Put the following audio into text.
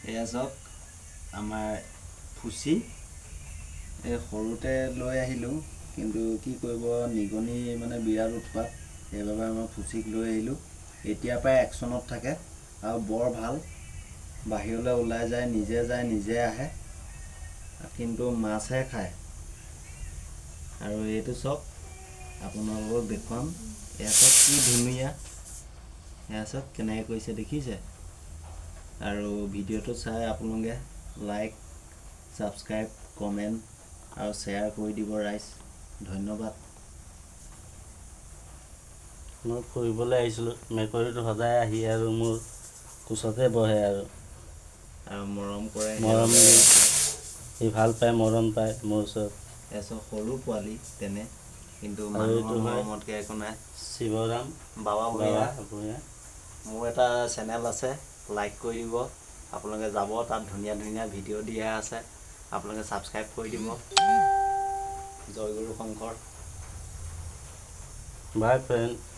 এয়া চাওক আমাৰ ফুচি এই সৰুতে লৈ আহিলোঁ কিন্তু কি কৰিব নিগনি মানে বিৰাট উৎপাত সেইবাবে আমাৰ ফুচিক লৈ আহিলোঁ এতিয়াৰ পৰাই একশ্যনত থাকে আৰু বৰ ভাল বাহিৰলৈ ওলাই যায় নিজে আহে কিন্তু মাছহে খায় আৰু এইটো চাওক আপোনালোকক দেখুৱাম এয়া চাওক কি ধুনীয়া এয়া চাওক কেনেকৈ কৰিছে দেখিছে আৰু ভিডিঅ'টো চাই আপোনালোকে লাইক ছাবস্ক্ৰাইব কমেণ্ট আৰু শ্বেয়াৰ কৰি দিব ৰাইজ ধন্যবাদ মই ফুৰিবলৈ আহিছিলোঁ মেকুৰীটো সদায় আহি আৰু মোৰ কোচতে বহে আৰু মৰম কৰে মৰম দিয়ে সি ভাল পায় মৰম পায় মোৰ ওচৰত এজন সৰু পোৱালি তেনে কিন্তু আৰু এইটো মানুহৰ মৰমতকৈ একো নাই শিৱৰাম বাবা ভূঞা ভূঞা মোৰ এটা চেনেল আছে লাইক কৰি দিব আপোনালোকে যাব তাত ধুনীয়া ধুনীয়া ভিডিঅ' দিয়া আছে আপোনালোকে ছাবস্ক্ৰাইব কৰি দিব জয় গুৰু শংকৰ বাই ফ্ৰেণ্ড